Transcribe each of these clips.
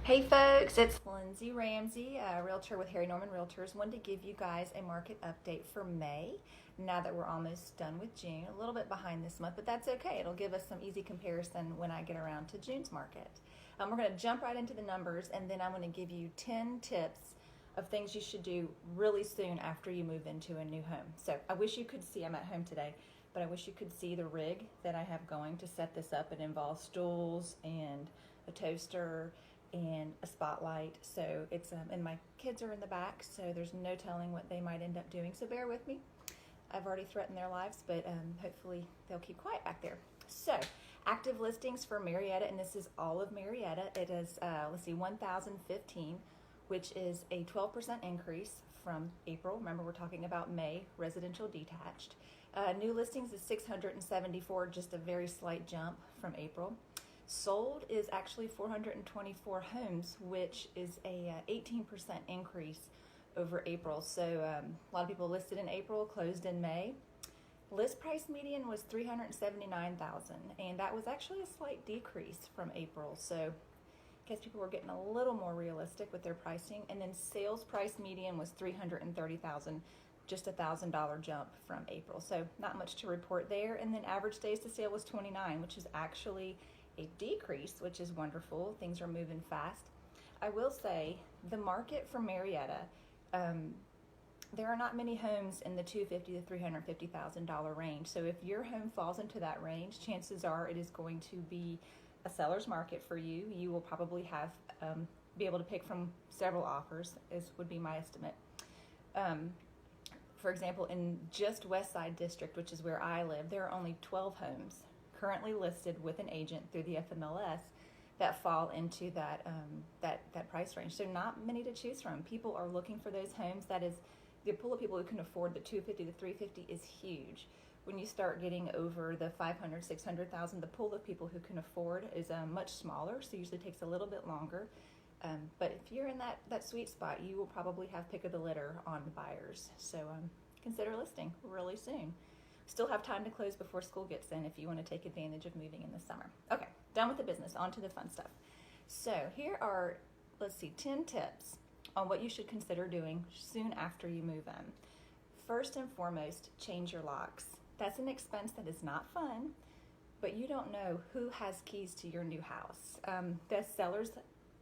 Hey folks, it's Lindsay Ramsey, a realtor with Harry Norman Realtors. Wanted to give you guys a market update for May. Now that we're almost done with June, a little bit behind this month, but that's okay. It'll give us some easy comparison when I get around to June's market. We're going to jump right into the numbers, and then I'm going to give you 10 tips of things you should do really soon after you move into a new home. So I wish you could see, I'm at home today, but I wish you could see the rig that I have going to set this up. It involves stools and a toaster and a spotlight. So it's and my kids are in the back, so there's no telling what they might end up doing. So bear with me. I've already threatened their lives, but hopefully they'll keep quiet back there. So active listings for Marietta, and this is all of Marietta. It is 1,015, which is a 12% increase from April. Remember, we're talking about May residential detached. New listings is 674, just a very slight jump from April. Sold is actually 424 homes, which is a 18% increase over April. So a lot of people listed in April, closed in May. List price median was 379,000, and that was actually a slight decrease from April. So I guess people were getting a little more realistic with their pricing. And then sales price median was 330,000, just $1,000 jump from April. So not much to report there. And then average days to sale was 29, which is actually a decrease, which is wonderful. Things are moving fast. I will say the market for Marietta, there are not many homes in the $250,000 to $350,000 range. So if your home falls into that range, chances are it is going to be a seller's market for you. You will probably have be able to pick from several offers, as would be my estimate. For example, in just West Side District, which is where I live, there are only 12 homes currently listed with an agent through the FMLS that fall into that price range. So not many to choose from. People are looking for those homes. That is, the pool of people who can afford the 250 to 350 is huge. When you start getting over the 500, 600,000, the pool of people who can afford is much smaller. So usually takes a little bit longer. But if you're in that sweet spot, you will probably have pick of the litter on buyers. So consider listing really soon. Still have time to close before school gets in if you want to take advantage of moving in the summer. Okay, done with the business, on to the fun stuff. So here are, 10 tips on what you should consider doing soon after you move in. First and foremost, change your locks. That's an expense that is not fun, but you don't know who has keys to your new house. The sellers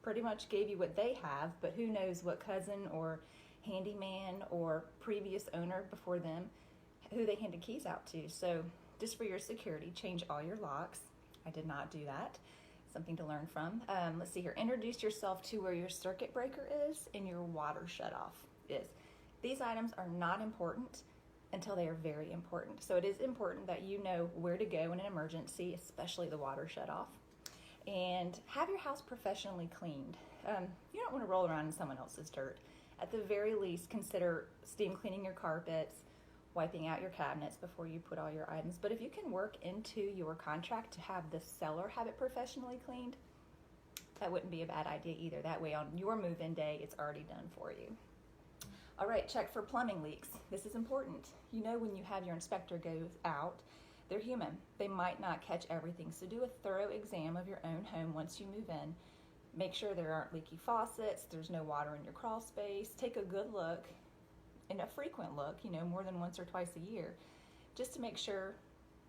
pretty much gave you what they have, but who knows what cousin or handyman or previous owner before them, who they handed keys out to. So just for your security, change all your locks. I did not do that. Something to learn from. Let's see here. Introduce yourself to where your circuit breaker is and your water shutoff is. These items are not important until they are very important. So it is important that you know where to go in an emergency, especially the water shutoff. And have your house professionally cleaned. You don't want to roll around in someone else's dirt. At the very least, consider steam cleaning your carpets, wiping out your cabinets before you put all your items. But if you can work into your contract to have the seller have it professionally cleaned, that wouldn't be a bad idea either. That way on your move-in day, it's already done for you. All right, check for plumbing leaks. This is important. You know, when you have your inspector go out, they're human. They might not catch everything. So do a thorough exam of your own home once you move in. Make sure there aren't leaky faucets, there's no water in your crawl space. Take a good look, and a frequent look, more than once or twice a year, just to make sure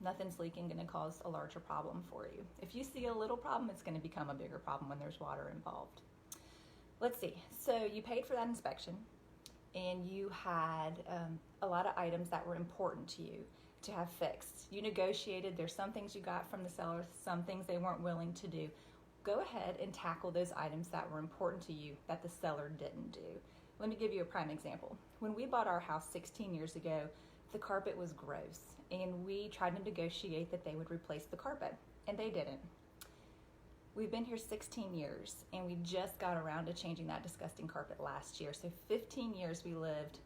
nothing's leaking, going to cause a larger problem for you. If you see a little problem, it's going to become a bigger problem when there's water involved. Let's see. So you paid for that inspection, and you had a lot of items that were important to you to have fixed. You negotiated. There's some things you got from the seller, some things they weren't willing to do. Go ahead and tackle those items that were important to you that the seller didn't do. Let me give you a prime example. When we bought our house 16 years ago, the carpet was gross, and we tried to negotiate that they would replace the carpet, and they didn't. We've been here 16 years, and we just got around to changing that disgusting carpet last year. So 15 years we lived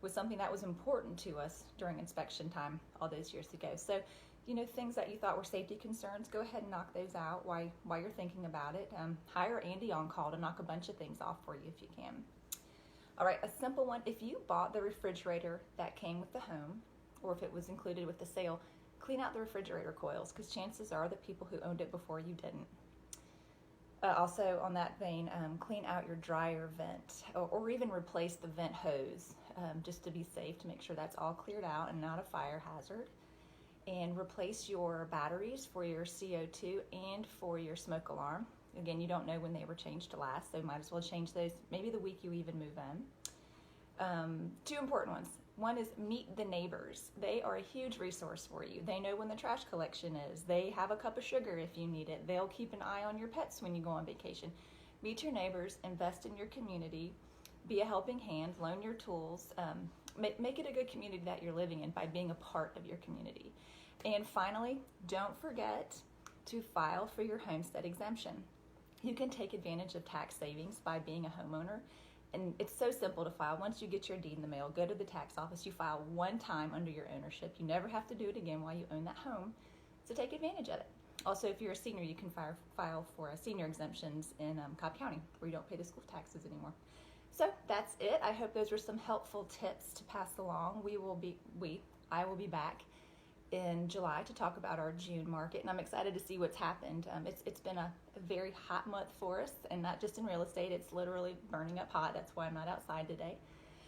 with something that was important to us during inspection time all those years ago. So, things that you thought were safety concerns, go ahead and knock those out while you're thinking about it. Hire Andy on call to knock a bunch of things off for you if you can. All right, a simple one. If you bought the refrigerator that came with the home, or if it was included with the sale, clean out the refrigerator coils, because chances are the people who owned it before you didn't. Also, on that vein, clean out your dryer vent, or even replace the vent hose, just to be safe, to make sure that's all cleared out and not a fire hazard. And replace your batteries for your CO2 and for your smoke alarm. Again, you don't know when they were changed to last, so might as well change those maybe the week you even move in. Two important ones. One is meet the neighbors. They are a huge resource for you. They know when the trash collection is. They have a cup of sugar if you need it. They'll keep an eye on your pets when you go on vacation. Meet your neighbors, invest in your community, be a helping hand, loan your tools, make it a good community that you're living in by being a part of your community. And finally, don't forget to file for your homestead exemption. You can take advantage of tax savings by being a homeowner. And it's so simple to file. Once you get your deed in the mail, go to the tax office. You file one time under your ownership. You never have to do it again while you own that home. So take advantage of it. Also, if you're a senior, you can file for senior exemptions in Cobb County, where you don't pay the school taxes anymore. So that's it. I hope those were some helpful tips to pass along. I will be back in July to talk about our June market, and I'm excited to see what's happened. It's been a very hot month for us, and not just in real estate. It's literally burning up hot. That's why I'm not outside today.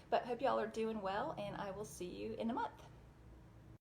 But hope y'all are doing well, and I will see you in a month.